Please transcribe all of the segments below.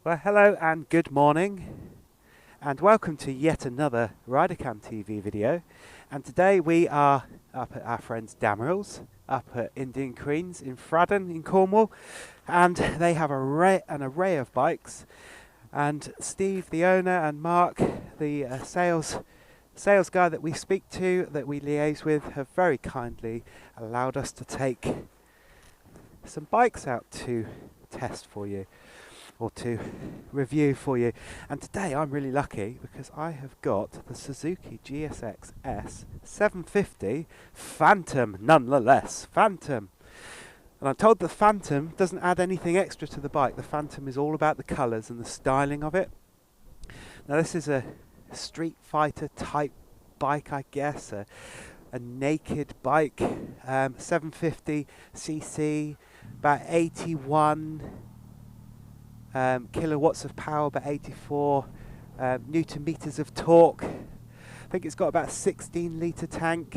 Well, hello and good morning, and welcome to yet another RiderCamTV video. And today we are up at our friends Damerells, up at Indian Queens in Fradden in Cornwall, and they have an array of bikes. And Steve, the owner, and Mark, the sales guy that we speak to, that we liaise with, have very kindly allowed us to take some bikes out to test for you, or to review for you. And today I'm really lucky because I have got the Suzuki GSX S 750 Phantom, nonetheless. Phantom. And I'm told the Phantom doesn't add anything extra to the bike. The Phantom is all about the colours and the styling of it. Now this is a Street Fighter type bike, I guess, a naked bike, 750cc, about 81 kilowatts of power, but 84 newton meters of torque. I think it's got about a 16 litre tank,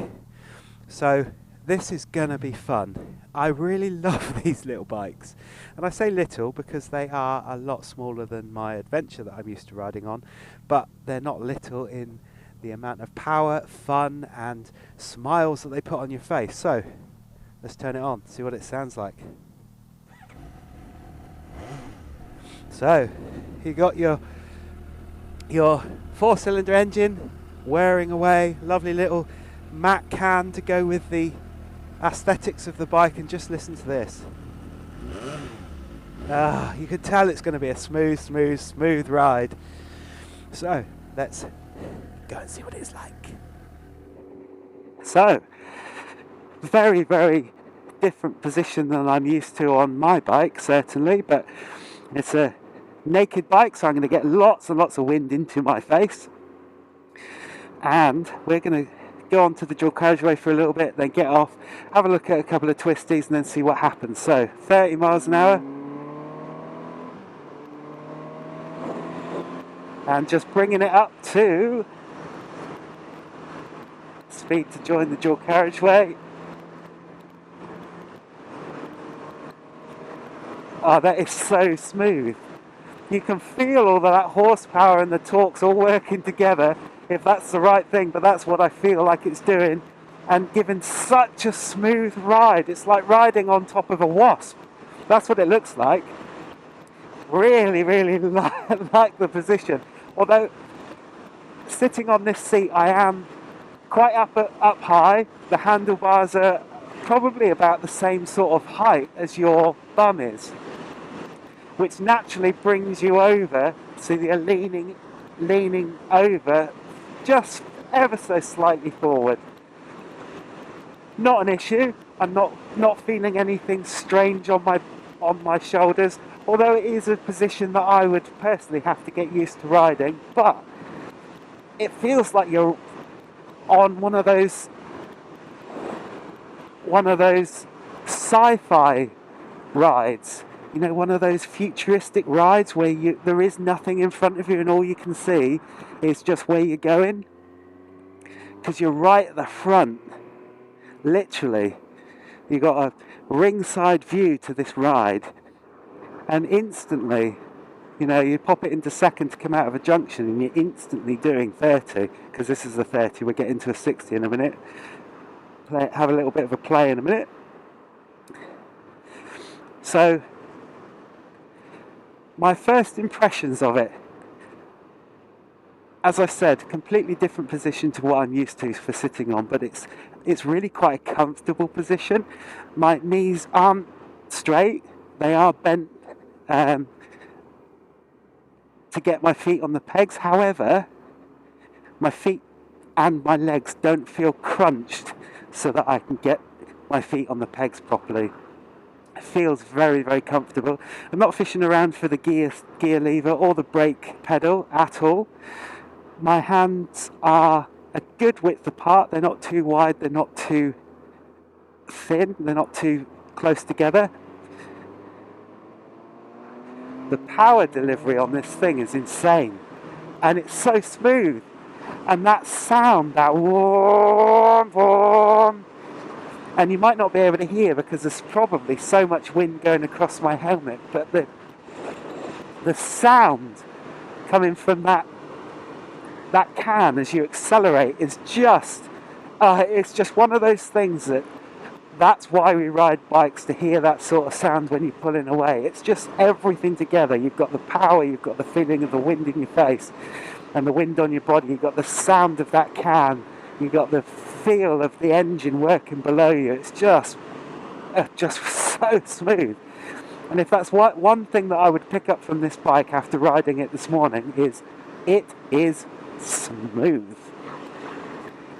so this is gonna be fun. I really love these little bikes, and I say little because they are a lot smaller than my Adventure that I'm used to riding on, but they're not little in the amount of power, fun and smiles that they put on your face. So let's turn it on, see what it sounds like. So you got your 4-cylinder engine whirring away, lovely little matte can to go with the aesthetics of the bike, and just listen to this. You can tell it's going to be a smooth ride. So let's go and see what it's like. So very, very different position than I'm used to on my bike, certainly, but it's a naked bike, so I'm going to get lots and lots of wind into my face, and we're going to go onto the dual carriageway for a little bit, then get off, have a look at a couple of twisties, and then see what happens. So 30 miles an hour, and just bringing it up to speed to join the dual carriageway. Oh, that is so smooth. You can feel all of that horsepower and the torques all working together, if that's the right thing, but that's what I feel like it's doing, and giving such a smooth ride. It's like riding on top of a wasp. That's what it looks like. Really, really like the position. Although sitting on this seat, I am quite up high. The handlebars are probably about the same sort of height as your bum is, which naturally brings you over, so you're leaning over just ever so slightly forward. Not an issue. I'm not feeling anything strange on my shoulders, although it is a position that I would personally have to get used to riding, but it feels like you're on one of those sci-fi rides. You know, one of those futuristic rides where there is nothing in front of you and all you can see is just where you're going. Because you're right at the front, literally. You've got a ringside view to this ride, and instantly, you know, you pop it into second to come out of a junction and you're instantly doing 30, because this is a 30, we'll get into a 60 in a minute. Have a little bit of a play in a minute. So my first impressions of it, as I said, completely different position to what I'm used to for sitting on, but it's really quite a comfortable position. My knees aren't straight, they are bent to get my feet on the pegs. However, my feet and my legs don't feel crunched so that I can get my feet on the pegs properly. It feels very, very comfortable. I'm not fishing around for the gear lever or the brake pedal at all. My hands are a good width apart. They're not too wide, they're not too thin, they're not too close together. The power delivery on this thing is insane, and it's so smooth. And that sound, that warm, and you might not be able to hear because there's probably so much wind going across my helmet, but the sound coming from that can as you accelerate is just, it's just one of those things that's why we ride bikes, to hear that sort of sound when you're pulling away. It's just everything together. You've got the power, you've got the feeling of the wind in your face and the wind on your body, you've got the sound of that can, you've got the feel of the engine working below you. It's just so smooth. And if that's one thing that I would pick up from this bike after riding it this morning, is it is smooth.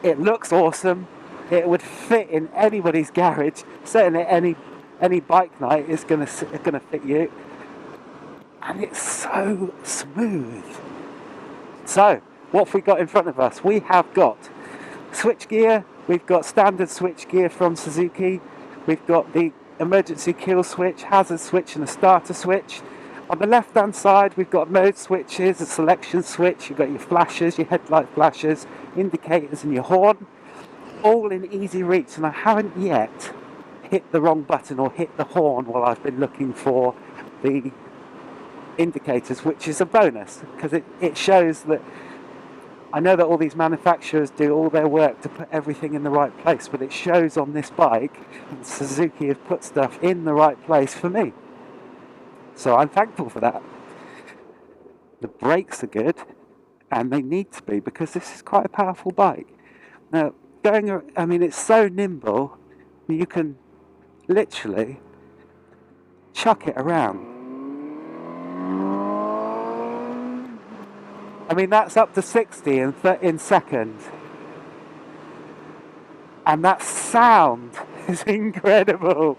It looks awesome. It would fit in anybody's garage. Certainly any bike night is gonna fit you. And it's so smooth. So, what have we got in front of us? We have got switch gear. We've got standard switch gear from Suzuki. We've got the emergency kill switch, hazard switch and a starter switch. On the left hand side we've got mode switches, a selection switch, you've got your flashers, your headlight flashers, indicators and your horn, all in easy reach, and I haven't yet hit the wrong button or hit the horn while I've been looking for the indicators, which is a bonus because it shows that I know that all these manufacturers do all their work to put everything in the right place, but it shows on this bike that Suzuki have put stuff in the right place for me. So I'm thankful for that. The brakes are good, and they need to be, because this is quite a powerful bike. Now, it's so nimble, you can literally chuck it around. I mean, that's up to 60 in seconds. And that sound is incredible.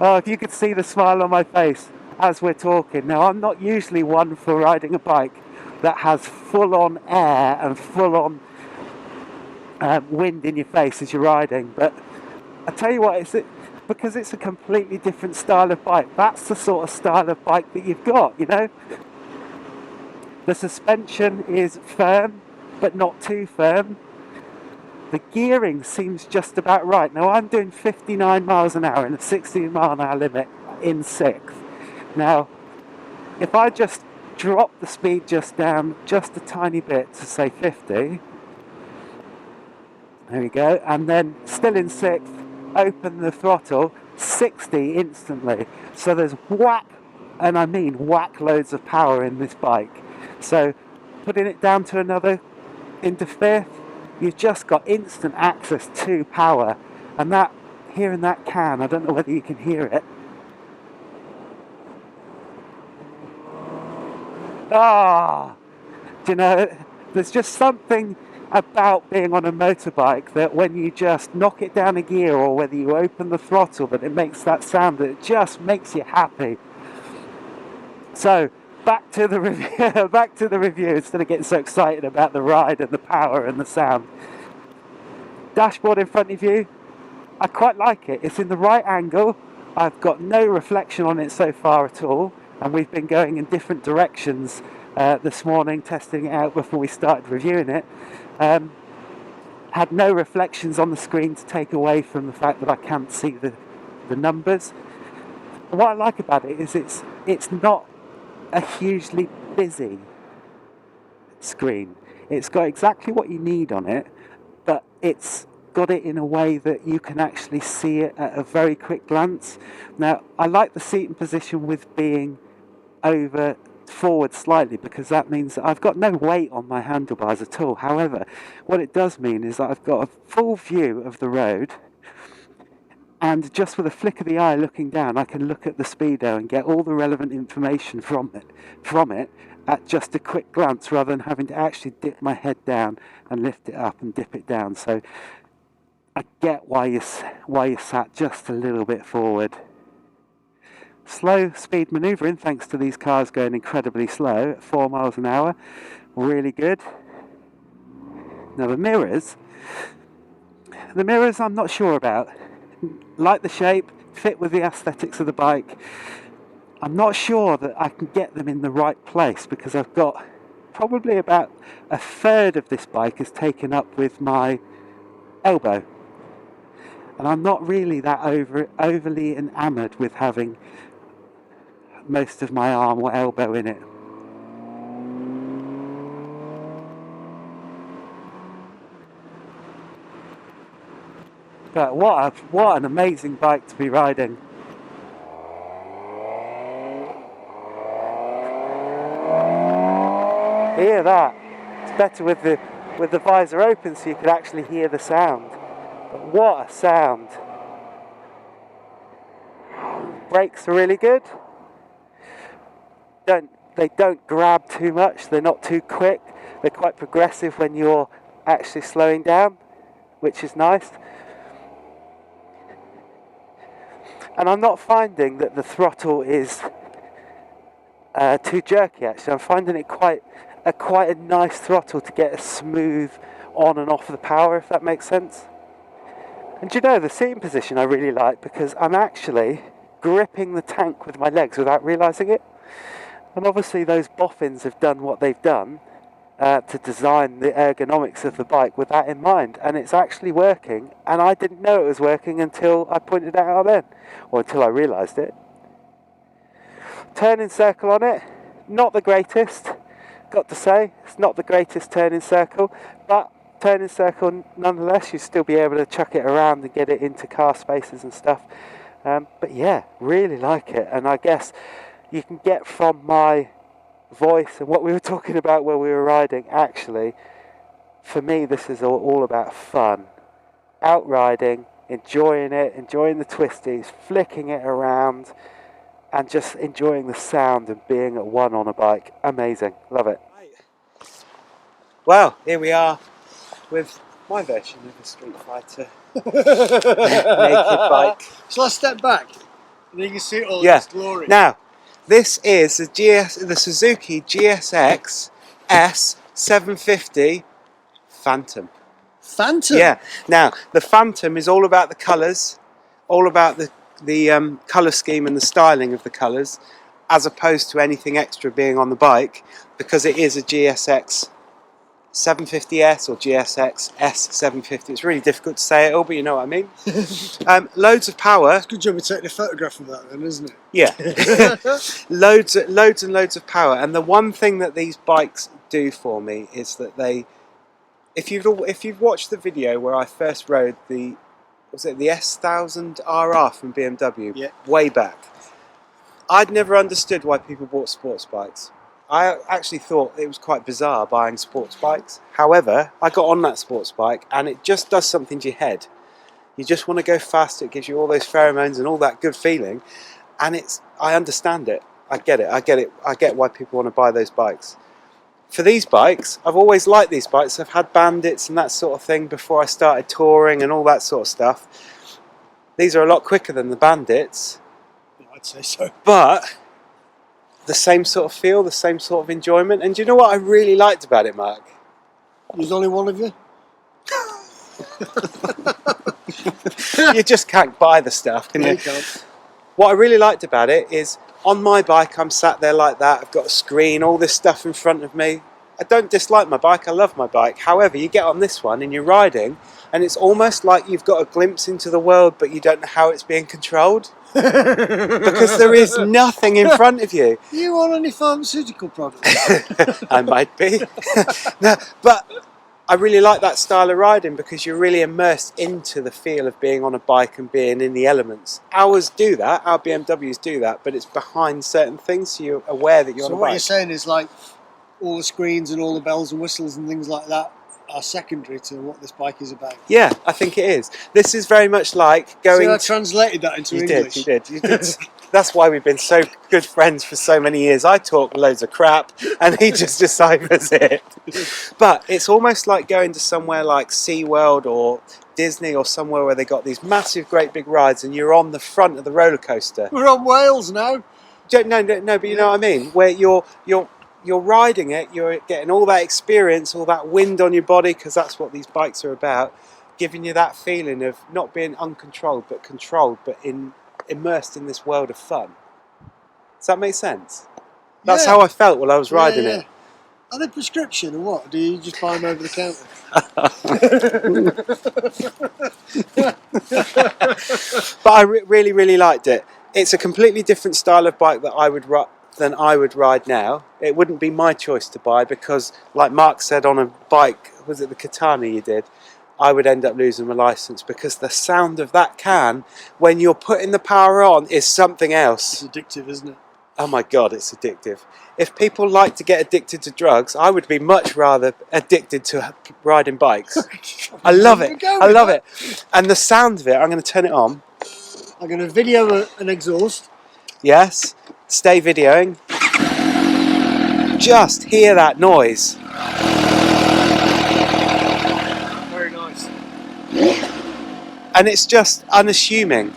Oh, if you could see the smile on my face as we're talking. Now, I'm not usually one for riding a bike that has full-on air and full-on wind in your face as you're riding. But I tell you what, because it's a completely different style of bike, that's the sort of style of bike that you've got, you know? The suspension is firm, but not too firm. The gearing seems just about right. Now, I'm doing 59 miles an hour in a 16 mile an hour limit in 6th. Now, if I just drop the speed just down just a tiny bit to say 50, there we go, and then still in 6th, open the throttle, 60 instantly. So there's whack, and I mean whack loads of power in this bike. So putting it down to another into 5th, you've just got instant access to power. And that, hearing that can, I don't know whether you can hear it. Do you know, there's just something about being on a motorbike that when you just knock it down a gear, or whether you open the throttle, that it makes that sound that it just makes you happy. So back to the review instead of getting so excited about the ride and the power and the sound. Dashboard in front of you, I quite like it. It's in the right angle. I've got no reflection on it so far at all, and we've been going in different directions this morning, testing it out before we started reviewing it. Had no reflections on the screen to take away from the fact that I can't see the numbers. And what I like about it is it's not a hugely busy screen. It's got exactly what you need on it, but it's got it in a way that you can actually see it at a very quick glance. Now, I like the seating position with being over forward slightly, because that means that I've got no weight on my handlebars at all. However, what it does mean is that I've got a full view of the road, and just with a flick of the eye looking down, I can look at the speedo and get all the relevant information from it at just a quick glance, rather than having to actually dip my head down and lift it up and dip it down. So I get why you sat just a little bit forward. Slow speed manoeuvring, thanks to these cars going incredibly slow at 4 miles an hour. Really good. Now the mirrors I'm not sure about. Like the shape, fit with the aesthetics of the bike. I'm not sure that I can get them in the right place, because I've got probably about a third of this bike is taken up with my elbow. And I'm not really that overly enamoured with having most of my arm or elbow in it. But what an amazing bike to be riding. Hear that? It's better with the visor open so you could actually hear the sound. But what a sound. Brakes are really good. They don't grab too much, they're not too quick. They're quite progressive when you're actually slowing down, which is nice. And I'm not finding that the throttle is too jerky actually. I'm finding it quite a nice throttle to get a smooth on and off the power, if that makes sense. And you know, the seating position I really like because I'm actually gripping the tank with my legs without realising it. And obviously those boffins have done what they've done to design the ergonomics of the bike with that in mind, and it's actually working, and I didn't know it was working until I pointed it out then, or until I realised it. Turning circle on it, not the greatest, got to say, it's not the greatest turning circle, but turning circle nonetheless, you'd still be able to chuck it around and get it into car spaces and stuff. But yeah, really like it, and I guess you can get from my voice and what we were talking about when we were riding, actually, for me this is all about fun. Out riding, enjoying it, enjoying the twisties, flicking it around, and just enjoying the sound and being at one on a bike. Amazing, love it. Well, here we are with my version of the Street Fighter naked bike. Shall I step back? And you can see all this glory. Now, this is the Suzuki GSX S750 Phantom. Phantom? Yeah. Now, the Phantom is all about the colours, all about the colour scheme and the styling of the colours, as opposed to anything extra being on the bike, because it is a GSX 750S or GSX S750. It's really difficult to say it all, but you know what I mean. Loads of power. It's a good job of taking a photograph of that then, isn't it? Yeah. loads and loads of power. And the one thing that these bikes do for me is that they, if you've watched the video where I first rode the S1000 RR from BMW, way back, I'd never understood why people bought sports bikes. I actually thought it was quite bizarre buying sports bikes. However, I got on that sports bike and it just does something to your head. You just want to go faster, it gives you all those pheromones and all that good feeling. And I understand it. I get it. I get why people want to buy those bikes. For these bikes, I've always liked these bikes. I've had Bandits and that sort of thing before I started touring and all that sort of stuff. These are a lot quicker than the Bandits. I'd say so. But the same sort of feel, the same sort of enjoyment. And do you know what I really liked about it, Mark? There's only one of you? You just can't buy the stuff, can you? You can't. What I really liked about it is, on my bike, I'm sat there like that, I've got a screen, all this stuff in front of me. I don't dislike my bike, I love my bike. However, you get on this one and you're riding, and it's almost like you've got a glimpse into the world, but you don't know how it's being controlled. Because there is nothing in front of you. Are you on any pharmaceutical products? I might be. No, but I really like that style of riding because you're really immersed into the feel of being on a bike and being in the elements. Ours do that, our BMWs do that, but it's behind certain things, so you're aware that you're on a bike. So what you're saying is, like, all the screens and all the bells and whistles and things like that are secondary to what this bike is about. Yeah, I think it is. This is very much like going... See, I translated that into English. You did. That's why we've been so good friends for so many years. I talk loads of crap and he just deciphers it. But it's almost like going to somewhere like SeaWorld or Disney or somewhere where they got these massive, great big rides and you're on the front of the roller coaster. We're on Wales now. No, but you know what I mean? Where you're riding it, you're getting all that experience, all that wind on your body, because that's what these bikes are about, giving you that feeling of not being uncontrolled, but controlled, but immersed in this world of fun. Does that make sense? That's how I felt while I was riding it. Are they prescription or what? Do you just buy them over the counter? But I really, really liked it. It's a completely different style of bike that I would ride now. It wouldn't be my choice to buy because, like Mark said on a bike, was it the Katana you did? I would end up losing my license, because the sound of that can when you're putting the power on is something else. It's addictive, isn't it? Oh my God, it's addictive. If people like to get addicted to drugs, I would be much rather addicted to riding bikes. I love it. I love it. And the sound of it, I'm going to turn it on. I'm going to video an exhaust. Yes, stay videoing. Just hear that noise. Very nice. And it's just unassuming.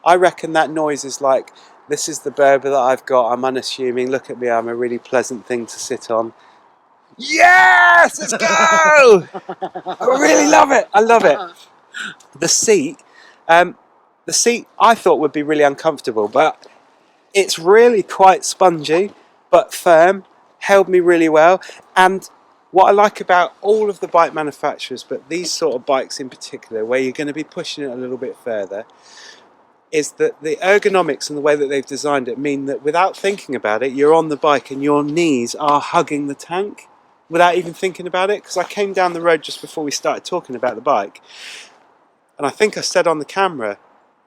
I reckon that noise is like, this is the Berber that I've got, I'm unassuming, look at me, I'm a really pleasant thing to sit on. Yes, let's go! I really love it, I love it. The seat I thought would be really uncomfortable, but it's really quite spongy, but firm, held me really well. And what I like about all of the bike manufacturers, but these sort of bikes in particular, where you're going to be pushing it a little bit further, is that the ergonomics and the way that they've designed it mean that without thinking about it, you're on the bike and your knees are hugging the tank without even thinking about it. Because I came down the road just before we started talking about the bike, and I think I said on the camera,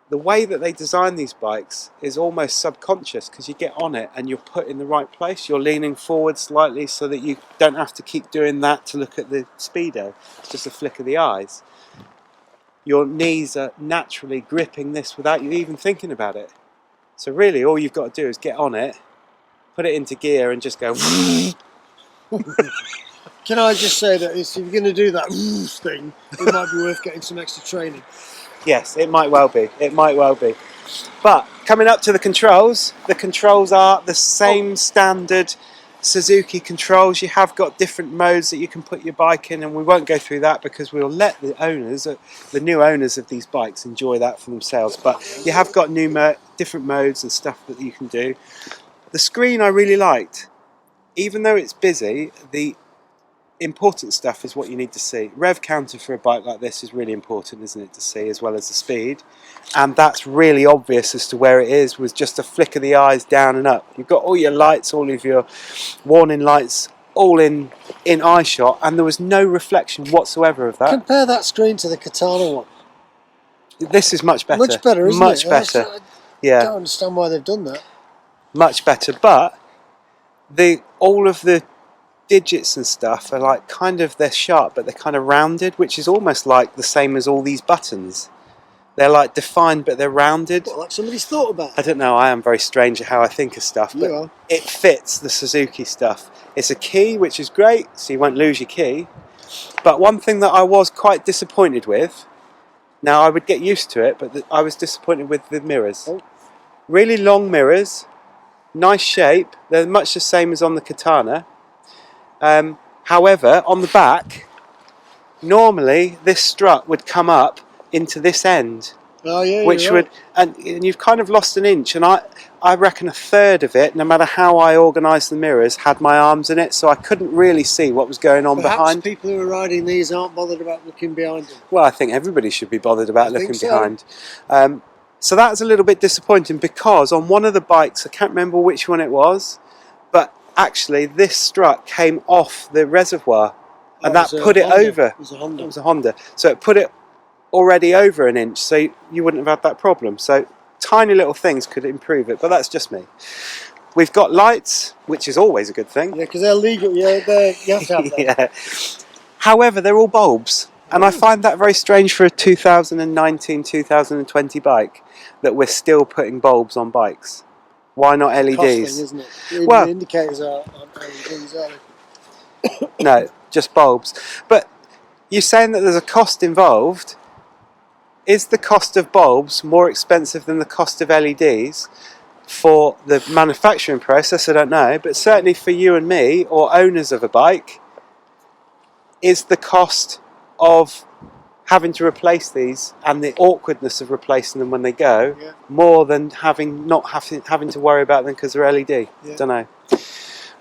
the way that they design these bikes is almost subconscious, because you get on it and you're put in the right place. You're leaning forward slightly so that you don't have to keep doing that to look at the speedo. It's just a flick of the eyes. Your knees are naturally gripping this without you even thinking about it. So really all you've got to do is get on it, put it into gear and just go. Can I just say that if you're going to do that thing, it might be worth getting some extra training. Yes, it might well be. It might well be. But coming up to the controls are the same standard Suzuki controls. You have got different modes that you can put your bike in, and we won't go through that because we'll let the owners, the new owners of these bikes, enjoy that for themselves. But you have got different modes and stuff that you can do. The screen I really liked. Even though it's busy, the important stuff is what you need to see. Rev counter for a bike like this is really important, isn't it, to see, as well as the speed. And that's really obvious as to where it is, with just a flick of the eyes down and up. You've got all your lights, all of your warning lights, all in eye shot, and there was no reflection whatsoever of that. Compare that screen to the Katana one. This is much better. Much better, isn't much it? Better. I don't understand why they've done that. Much better, but all of the digits and stuff are like they're sharp, but they're kind of rounded, which is almost like the same as all these buttons. They're like defined, but they're rounded. What, like somebody's thought about it? I don't know, I am very strange at how I think of stuff, but it fits the Suzuki stuff. It's a key, which is great, so you won't lose your key. But one thing that I was quite disappointed with, now I would get used to it, but I was disappointed with the mirrors. Really long mirrors, nice shape, they're much the same as on the Katana. However, on the back, normally this strut would come up into this end, which would, and you've kind of lost an inch. And I reckon a third of it, no matter how I organised the mirrors, had my arms in it, so I couldn't really see what was going on behind. People who are riding these aren't bothered about looking behind them. Well, I think everybody should be bothered about looking behind. So that's a little bit disappointing, because on one of the bikes, I can't remember which one it was, but actually this strut came off the reservoir, and that put it over. It was a Honda. It was a Honda. So it put it already over an inch, so you wouldn't have had that problem. So tiny little things could improve it, but that's just me. We've got lights, which is always a good thing. Yeah, because they're legal. Yeah, you have to have them. Yeah. However, they're all bulbs, and I find that very strange for a 2019-2020 bike, that we're still putting bulbs on bikes. Why not LEDs? Costling, isn't it? Even well, the indicators are LEDs, aren't they? No, just bulbs. But you're saying that there's a cost involved. Is the cost of bulbs more expensive than the cost of LEDs for the manufacturing process? I don't know, but certainly for you and me, or owners of a bike, is the cost of having to replace these and the awkwardness of replacing them when they go more than having to worry about them because they're LED? Don't know.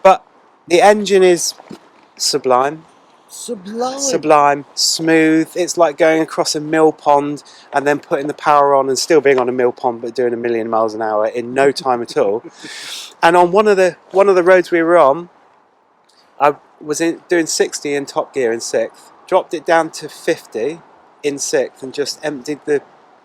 But the engine is sublime. Sublime, smooth. It's like going across a mill pond and then putting the power on and still being on a mill pond but doing 1,000,000 miles an hour in no time at all. And on one of the roads we were on, I was doing 60 in top gear in 6th, dropped it down to 50 in 6th and just emptied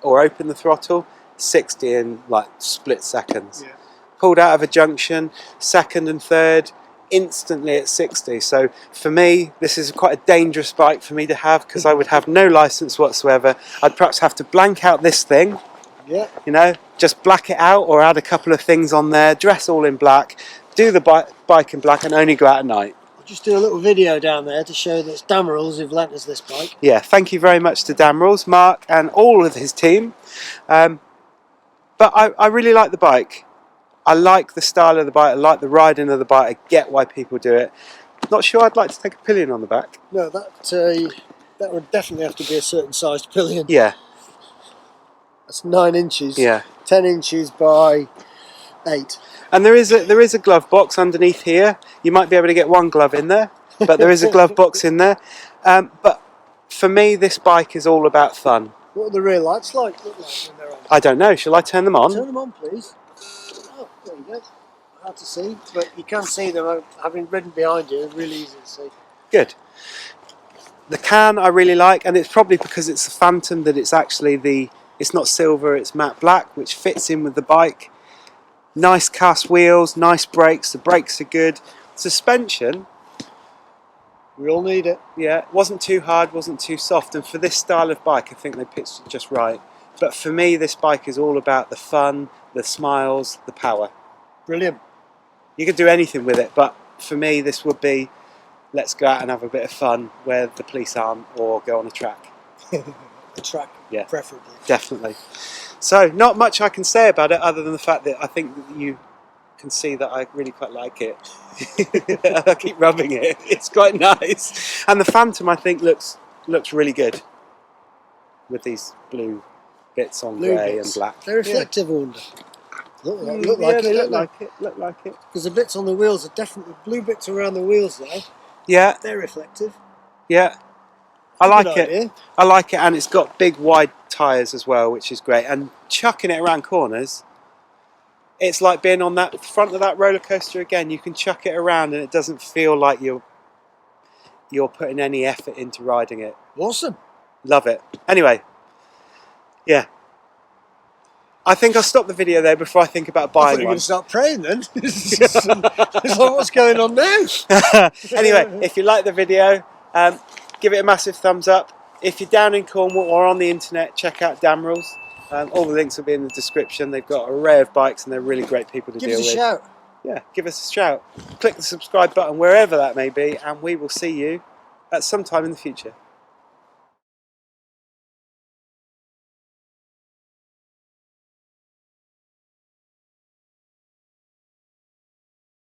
or opened the throttle, 60 in like split seconds. Yeah. Pulled out of a junction, 2nd and 3rd, instantly at 60. So for me, this is quite a dangerous bike for me to have, because I would have no license whatsoever. I'd perhaps have to blank out this thing, Yeah. you know, just black it out or add a couple of things on there, dress all in black, do the bike in black, and only go out at night. I'll just do a little video down there to show that it's Damerells who've lent us this bike. Yeah, thank you very much to Damerells, Mark and all of his team. But I really like the bike. I like the style of the bike, I like the riding of the bike, I get why people do it. Not sure I'd like to take a pillion on the back. No, that would definitely have to be a certain sized pillion. Yeah. That's 9 inches. Yeah. 10 inches by 8. And there is a glove box underneath here. You might be able to get one glove in there, but there is a glove box in there. But for me, this bike is all about fun. What are the rear lights look like when they're on? I don't know. Shall I turn them on? Turn them on, please. Oh, there you go. Hard to see, but you can see them. Having ridden behind you, it's really easy to see. Good. The can I really like, and it's probably because it's a Phantom that it's actually it's not silver, it's matte black, which fits in with the bike. Nice cast wheels, nice brakes, the brakes are good. Suspension, We all need it. yeah, it wasn't too hard, wasn't too soft, and for this style of bike I think they pitched it just right. But for me, this bike is all about the fun, the smiles, the power. Brilliant. You could do anything with it, but for me this would be, let's go out and have a bit of fun where the police aren't, or go on a track. A track, Yeah. preferably. Definitely. So not much I can say about it other than the fact that I think that you can see that I really quite like it. I keep rubbing it. It's quite nice. And the Phantom I think looks really good with these blue bits on Blue grey bits. and black. They're reflective, I wonder. Look Yeah, like they it, look don't like it. Look like it. Because the bits on the wheels are definitely blue bits around the wheels there. Yeah, They're reflective. yeah. I like Good it. idea. I like it, and it's got big wide tyres as well, which is great. And chucking it around corners, it's like being on that front of that roller coaster again. You can chuck it around, and it doesn't feel like you're putting any effort into riding it. Awesome. Love it. Anyway, yeah. I think I'll stop the video there before I think about I thought buying you were one. going to start praying then. It's like, what's going on now? Anyway, if you like the video, give it a massive thumbs up. If you're down in Cornwall or on the internet, check out Damerells. All the links will be in the description. They've got an array of bikes and they're really great people to Give deal us a with. shout. Yeah, give us a shout. Click the subscribe button wherever that may be, and we will see you at some time in the future.